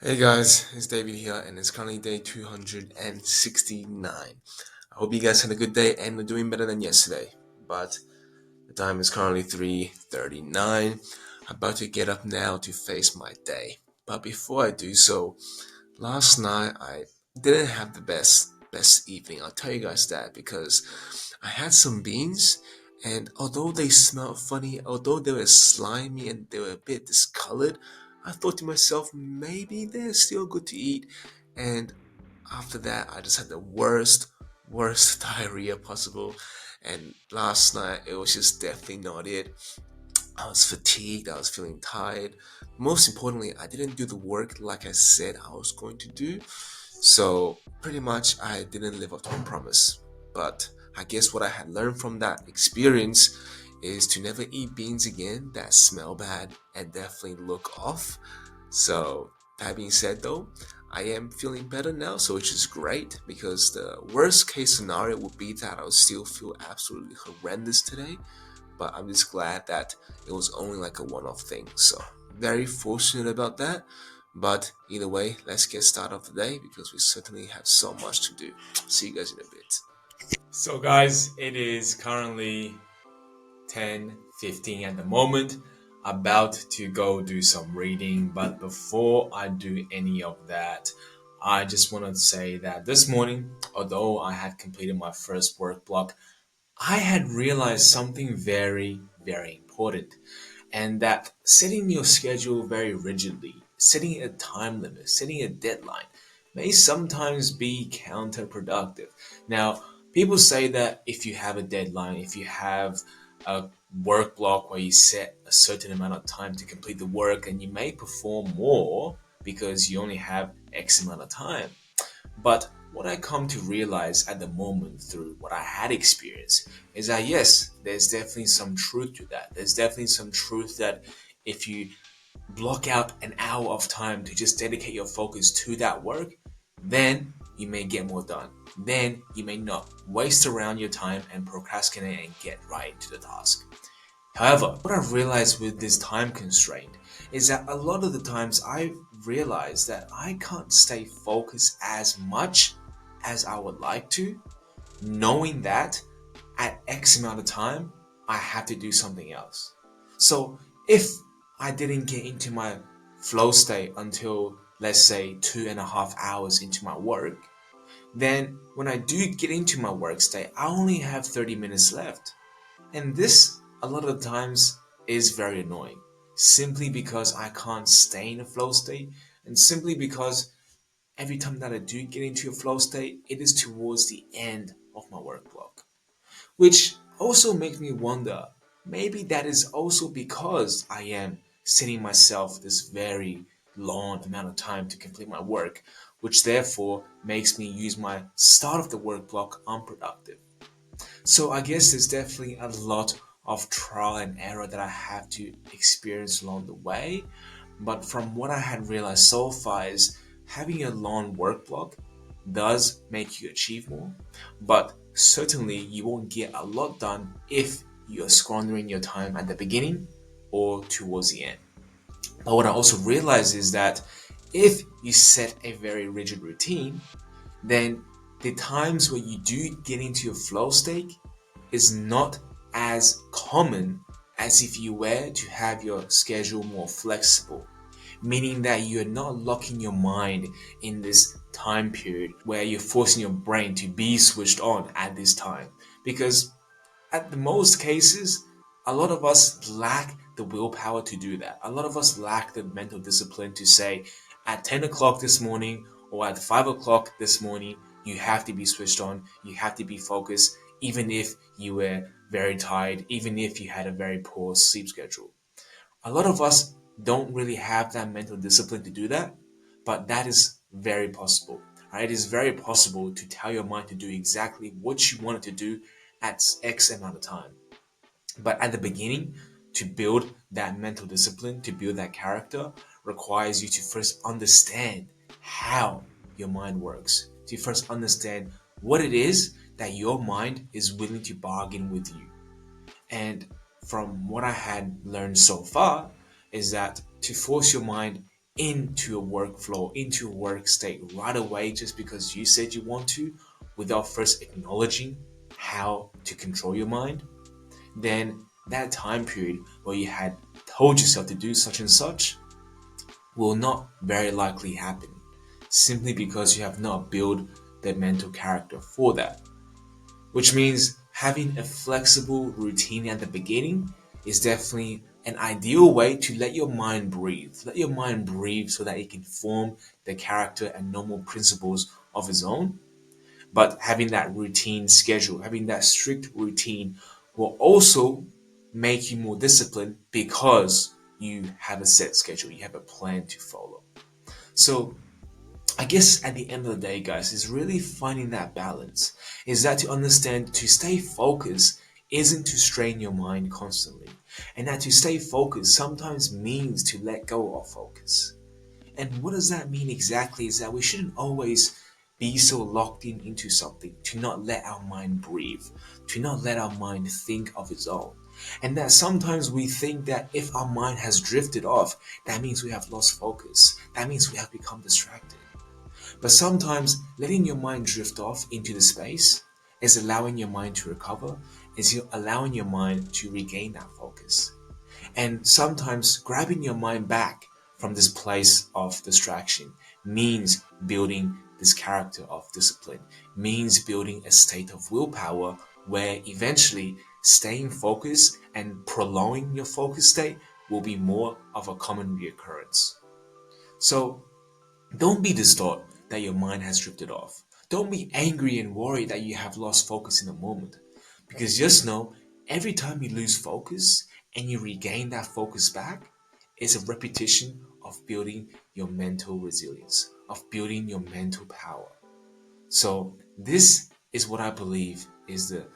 Hey guys, it's David here, and it's currently day 269. I hope you guys had a good day and are doing better than yesterday. But the time is currently 3:39. I'm about to get up now to face my day. But before I do so, last night I didn't have the best evening. I'll tell you guys that because I had some beans, and although they smelled funny, although they were slimy and they were a bit discolored, I thought to myself maybe they're still good to eat. And after that, I just had the worst diarrhea possible. And last night it was just definitely not it. I was fatigued, I was feeling tired. Most importantly, I didn't do the work like I said I was going to do. So, pretty much, I didn't live up to my promise. But I guess what I had learned from that experience is to never eat beans again that smell bad and definitely look off. So, that being said, though, I am feeling better now, so which is great because the worst case scenario would be that I would still feel absolutely horrendous today, but I'm just glad that it was only like a one-off thing. So very fortunate about that. But either way, let's get started of the day because we certainly have so much to do. See you guys in a bit. So, guys, it is currently 10:15 at the moment. About to go do some reading, but before I do any of that, I just want to say that this morning, although I had completed my first work block, I had realized something very, very important, and that setting your schedule very rigidly, setting a time limit, setting a deadline, may sometimes be counterproductive. Now, people say that if you have a deadline, if you have a work block where you set a certain amount of time to complete the work, and you may perform more because you only have X amount of time. But what I come to realize at the moment through what I had experienced is that yes, there's definitely some truth to that. There's definitely some truth that if you block out an hour of time to just dedicate your focus to that work, then you may get more done. Then you may not waste around your time and procrastinate and get right into the task. However, what I've realized with this time constraint is that a lot of the times I realize that I can't stay focused as much as I would like to, knowing that at X amount of time, I have to do something else. So if I didn't get into my flow state until, let's say, 2.5 hours into my work, then when I do get into my work state, I only have 30 minutes left. And this, a lot of the times, is very annoying. Simply because I can't stay in a flow state, and simply because every time that I do get into a flow state, it is towards the end of my work block. Which also makes me wonder maybe that is also because I am setting myself this very long amount of time to complete my work, which therefore makes me use my start of the work block unproductive. So I guess there's definitely a lot of trial and error that I have to experience along the way. But from what I had realized so far is having a long work block does make you achieve more, but certainly you won't get a lot done if you're squandering your time at the beginning or towards the end. But what I also realized is that if you set a very rigid routine, then the times where you do get into a flow state is not as common as if you were to have your schedule more flexible, meaning that you're not locking your mind in this time period where you're forcing your brain to be switched on at this time. Because at the most cases, a lot of us lack the willpower to do that. A lot of us lack the mental discipline to say, at 10 o'clock this morning or at 5 o'clock this morning, you have to be switched on, you have to be focused, even if you were very tired, even if you had a very poor sleep schedule. A lot of us don't really have that mental discipline to do that, but that is very possible. Right? It is very possible to tell your mind to do exactly what you want it to do at X amount of time. But at the beginning, to build that mental discipline, to build that character, requires you to first understand how your mind works, to first understand what it is that your mind is willing to bargain with you. And from what I had learned so far, is that to force your mind into a workflow, into a work state right away just because you said you want to, without first acknowledging how to control your mind, then that time period where you had told yourself to do such and such will not very likely happen simply because you have not built the mental character for that. Which means having a flexible routine at the beginning is definitely an ideal way to let your mind breathe. Let your mind breathe so that it can form the character and normal principles of its own. But having that routine schedule, having that strict routine will also make you more disciplined because you have a set schedule, you have a plan to follow. So I guess at the end of the day, guys, is really finding that balance. Is that to understand to stay focused isn't to strain your mind constantly. And that to stay focused sometimes means to let go of focus. And what does that mean exactly is that we shouldn't always be so locked in into something, to not let our mind breathe, to not let our mind think of its own. And that sometimes we think that if our mind has drifted off, that means we have lost focus. That means we have become distracted. But sometimes letting your mind drift off into the space is allowing your mind to recover, is allowing your mind to regain that focus. And sometimes grabbing your mind back from this place of distraction means building this character of discipline, means building a state of willpower where eventually staying focused and prolonging your focus state will be more of a common reoccurrence. So don't be distraught that your mind has drifted off. Don't be angry and worried that you have lost focus in a moment. Because just know every time you lose focus and you regain that focus back, it's a repetition of building your mental resilience, of building your mental power. So, this is what I believe is the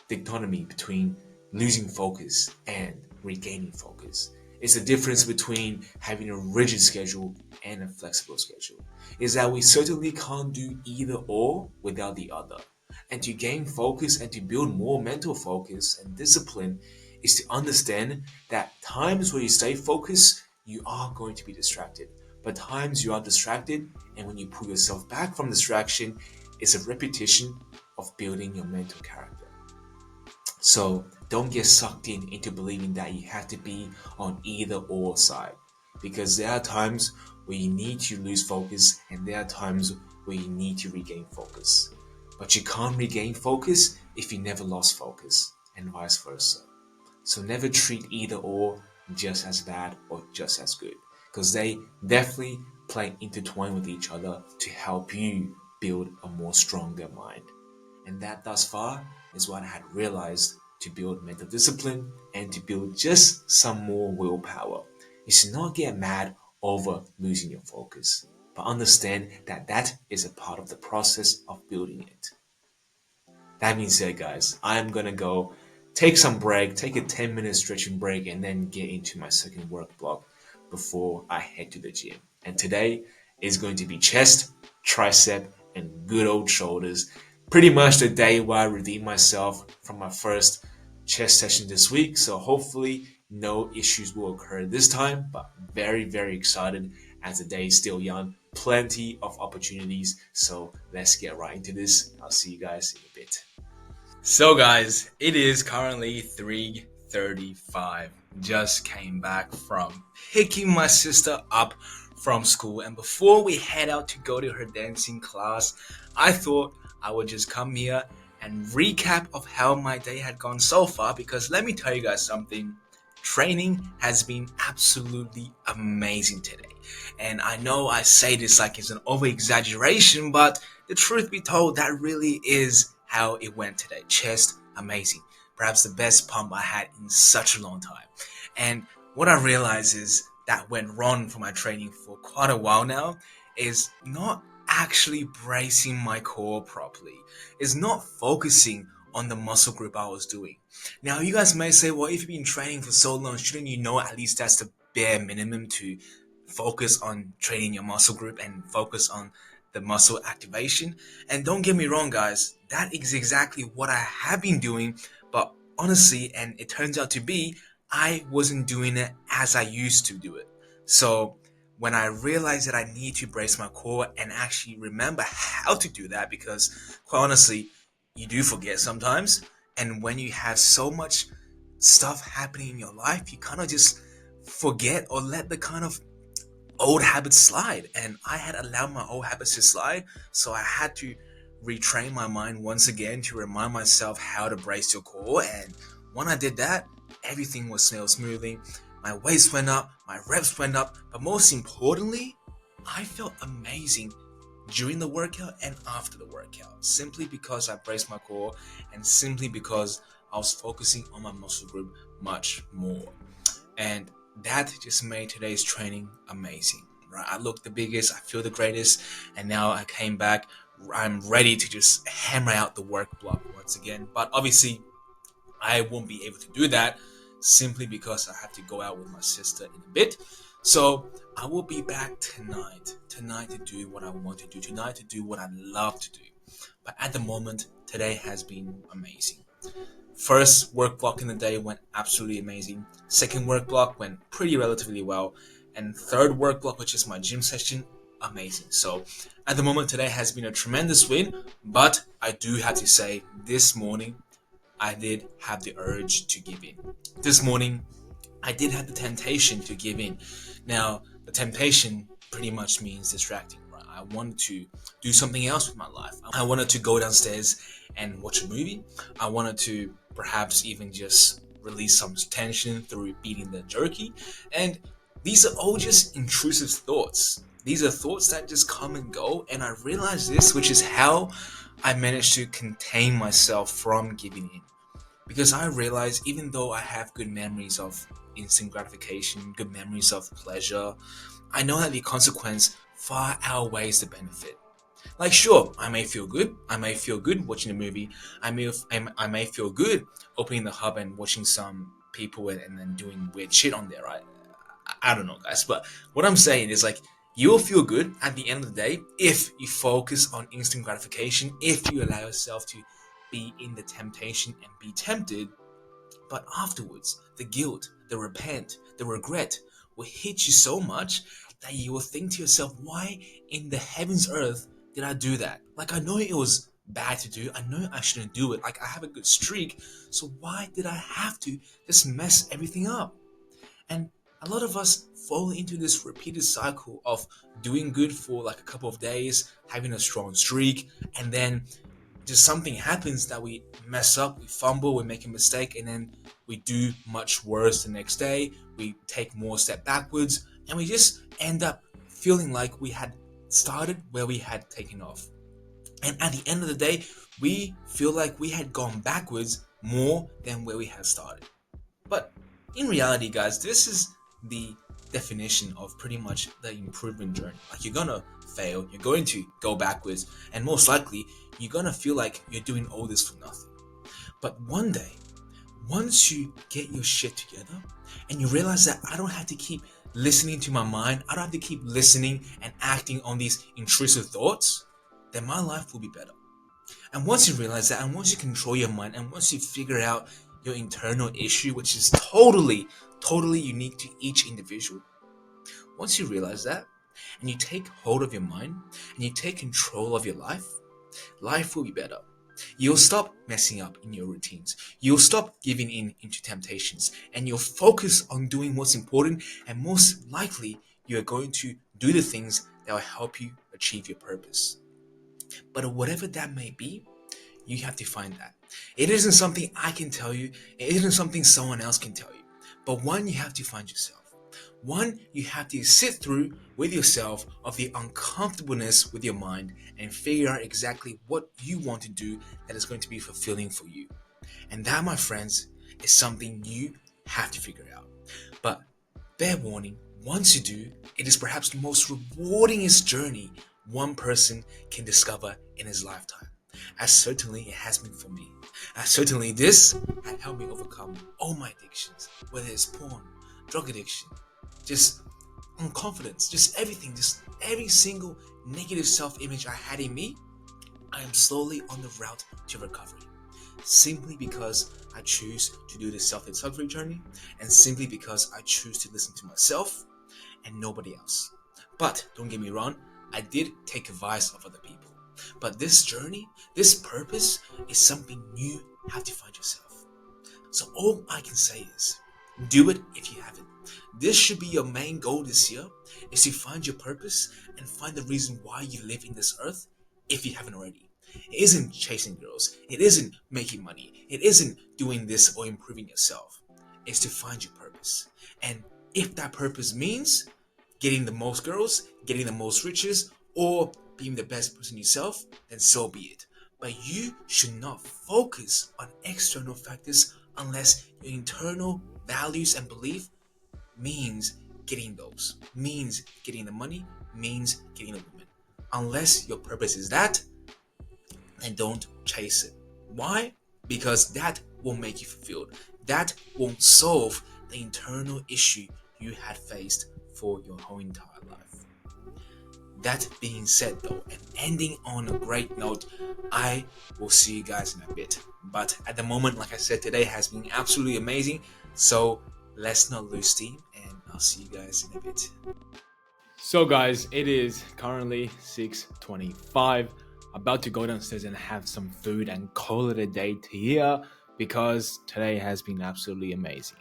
dichotomy between losing focus and regaining focus. It's the difference between having a rigid schedule and a flexible schedule. Is that we certainly can't do either or without the other. And to gain focus and to build more mental focus and discipline is to understand that times where you stay focused, you are going to be distracted. But times you are distracted, and when you pull yourself back from distraction, it's a repetition of building your mental character. So don't get sucked in into believing that you have to be on either or side. Because there are times where you need to lose focus and there are times where you need to regain focus. But you can't regain focus if you never lost focus, and vice versa. So never treat either or just as bad or just as good. Because they definitely play intertwine with each other to help you build a more stronger mind. And that thus far is what I had realized to build mental discipline and to build just some more willpower. Is to not get mad over losing your focus, but understand that that is a part of the process of building it. That being said, guys, I'm gonna go take some break, take a 10-minute stretching break, and then get into my second work block before I head to the gym. And today is going to be chest, tricep, and good old shoulders. Pretty much the day where I redeem myself from my first chest session this week. So hopefully no issues will occur this time, but very, very excited as the day is still young. Plenty of opportunities. So let's get right into this. I'll see you guys in a bit. So guys, it is currently 3:35. Just came back from picking my sister up from school, and before we head out to go to her dancing class, I thought I would just come here and recap of how my day had gone so far, because let me tell you guys something. Training has been absolutely amazing today. And I know I say this like it's an over exaggeration, but the truth be told, that really is how it went today. Chest, amazing. Perhaps the best pump I had in such a long time. And what I realize is that went wrong for my training for quite a while now is not actually bracing my core properly, is not focusing on the muscle group I was doing. Now, you guys may say, well, if you've been training for so long, shouldn't you know at least that's the bare minimum to focus on training your muscle group and focus on the muscle activation? And don't get me wrong, guys, that is exactly what I have been doing. But honestly, and it turns out to be, I wasn't doing it as I used to do it. So when I realized that I need to brace my core and actually remember how to do that, because quite honestly, you do forget sometimes. And when you have so much stuff happening in your life, you kind of just forget or let the kind of old habits slide. And I had allowed my old habits to slide, so I had to retrain my mind once again to remind myself how to brace your core. And when I did that, everything was sailed smoothly. My weights went up, my reps went up, but most importantly, I felt amazing during the workout and after the workout, simply because I braced my core and simply because I was focusing on my muscle group much more. And that just made today's training amazing. Right, I look the biggest, I feel the greatest, and now I came back. I'm ready to just hammer out the work block once again. But obviously, I won't be able to do that simply because I have to go out with my sister in a bit. So I will be back tonight to do what I want to do, tonight to do what I love to do. But at the moment, today has been amazing. First work block in the day went absolutely amazing. Second work block went pretty relatively well. And third work block, which is my gym session, amazing. So at the moment, today has been a tremendous win. But I do have to say, this morning, I did have the urge to give in. This morning, I did have the temptation to give in. Now, the temptation pretty much means distracting, right? I wanted to do something else with my life. I wanted to go downstairs and watch a movie. I wanted to perhaps even just release some tension through eating the jerky. And these are all just intrusive thoughts. These are thoughts that just come and go. And I realized this, which is how I managed to contain myself from giving in. Because I realize, even though I have good memories of instant gratification, good memories of pleasure, I know that the consequence far outweighs the benefit. Like, sure, I may feel good. I may feel good watching a movie. I may feel good opening the hub and watching some people and then doing weird shit on there, right? I don't know, guys. But what I'm saying is, like, you'll feel good at the end of the day if you focus on instant gratification, if you allow yourself to be in the temptation and be tempted. But afterwards, the guilt, the repent, the regret will hit you so much that you will think to yourself, why in the heaven's earth did I do that? Like, I know it was bad to do. I know I shouldn't do it. Like, I have a good streak. So why did I have to just mess everything up? And a lot of us fall into this repeated cycle of doing good for like a couple of days, having a strong streak, and then just something happens that we mess up, we fumble, we make a mistake, and then we do much worse the next day. We take more step backwards, and we just end up feeling like we had started where we had taken off. And at the end of the day, we feel like we had gone backwards more than where we had started. But in reality, guys, this is the definition of pretty much the improvement journey. Like, you're gonna fail, you're going to go backwards, and most likely you're gonna feel like you're doing all this for nothing. But one day, once you get your shit together and you realize that I don't have to keep listening to my mind, I don't have to keep listening and acting on these intrusive thoughts, then my life will be better. And once you realize that, and once you control your mind, and once you figure out your internal issue, which is totally unique to each individual, once you realize that, and you take hold of your mind, and you take control of your life, life will be better. You'll stop messing up in your routines. You'll stop giving in into temptations, and you'll focus on doing what's important, and most likely, you're going to do the things that will help you achieve your purpose. But whatever that may be, you have to find that. It isn't something I can tell you, it isn't something someone else can tell you. But one, you have to find yourself. One, you have to sit through with yourself of the uncomfortableness with your mind and figure out exactly what you want to do that is going to be fulfilling for you. And that, my friends, is something you have to figure out. But fair warning, once you do, it is perhaps the most rewardingest journey one person can discover in his lifetime. As certainly it has been for me. As certainly this had helped me overcome all my addictions, whether it's porn, drug addiction, just unconfidence, just everything, just every single negative self-image I had in me. I am slowly on the route to recovery. Simply because I choose to do this self-discovery journey, and simply because I choose to listen to myself and nobody else. But don't get me wrong, I did take advice of other people. But this journey, this purpose is something you have to find yourself. So all I can say is do it if you haven't. This should be your main goal this year is to find your purpose and find the reason why you live in this earth if you haven't already. It isn't chasing girls. It isn't making money. It isn't doing this or improving yourself. It's to find your purpose. And if that purpose means getting the most girls, getting the most riches, or being the best person yourself, then so be it. But you should not focus on external factors unless your internal values and belief means getting those, means getting the money, means getting the woman. Unless your purpose is that, then don't chase it. Why? Because that won't make you fulfilled. That won't solve the internal issue you had faced for your whole entire life. That being said, though, and ending on a great note, I will see you guys in a bit. But at the moment, like I said, today has been absolutely amazing. So let's not lose steam, and I'll see you guys in a bit. So guys, it is currently 6:25. About to go downstairs and have some food and call it a day to here because today has been absolutely amazing.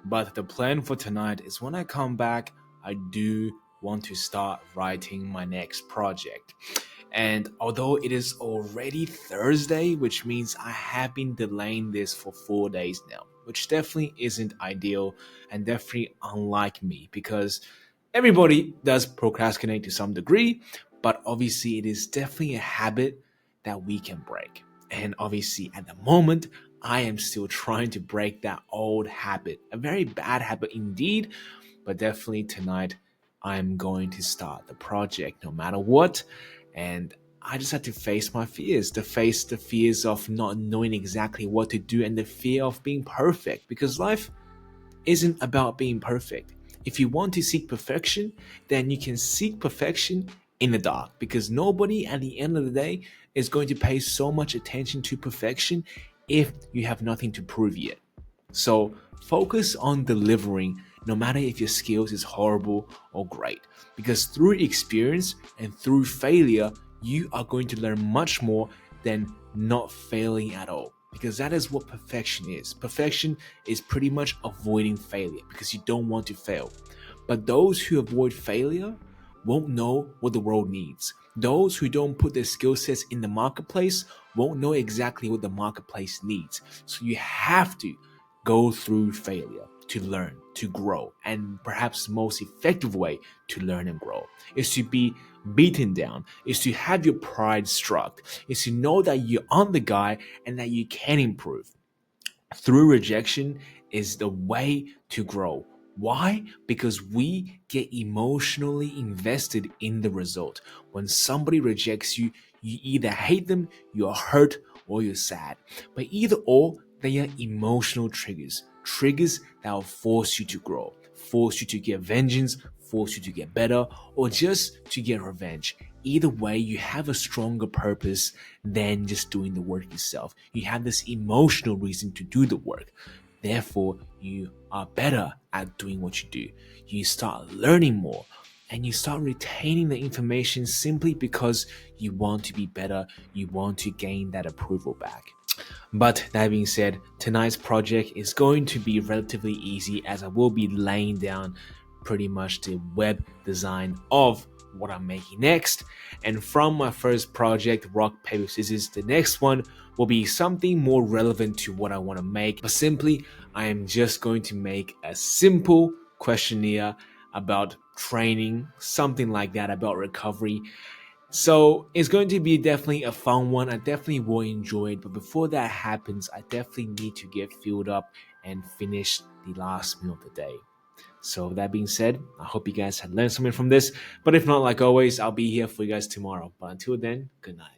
But the plan for tonight is when I come back, I do want to start writing my next project. And although it is already Thursday, which means I have been delaying this for 4 days now, which definitely isn't ideal and definitely unlike me because everybody does procrastinate to some degree, but obviously it is definitely a habit that we can break. And obviously at the moment, I am still trying to break that old habit, a very bad habit indeed, but definitely tonight I'm going to start the project no matter what. And I just had to face my fears, to face the fears of not knowing exactly what to do and the fear of being perfect because life isn't about being perfect. If you want to seek perfection, then you can seek perfection in the dark because nobody at the end of the day is going to pay so much attention to perfection if you have nothing to prove yet. So focus on delivering no matter if your skills is horrible or great because through experience and through failure you are going to learn much more than not failing at all because that is what perfection is. Perfection is pretty much avoiding failure because you don't want to fail. But those who avoid failure won't know what the world needs. Those who don't put their skill sets in the marketplace won't know exactly what the marketplace needs. So you have to go through failure to learn, to grow, and perhaps the most effective way to learn and grow is to be beaten down, is to have your pride struck, is to know that you're on the guy and that you can improve. Through rejection is the way to grow. Why? Because we get emotionally invested in the result. When somebody rejects you, you either hate them, you're hurt, or you're sad. But either or, they are emotional triggers. Triggers that will force you to grow, force you to get vengeance, force you to get better, or just to get revenge. Either way, you have a stronger purpose than just doing the work yourself. You have this emotional reason to do the work. Therefore, you are better at doing what you do. You start learning more and you start retaining the information simply because you want to be better. You want to gain that approval back. But that being said, tonight's project is going to be relatively easy as I will be laying down pretty much the web design of what I'm making next. And from my first project, rock, paper, scissors, the next one will be something more relevant to what I want to make. But simply, I am just going to make a simple questionnaire about training, something like that, about recovery. So it's going to be definitely a fun one. I definitely will enjoy it. But before that happens, I definitely need to get filled up and finish the last meal of the day. So that being said, I hope you guys had learned something from this. But if not, like always, I'll be here for you guys tomorrow. But until then, good night.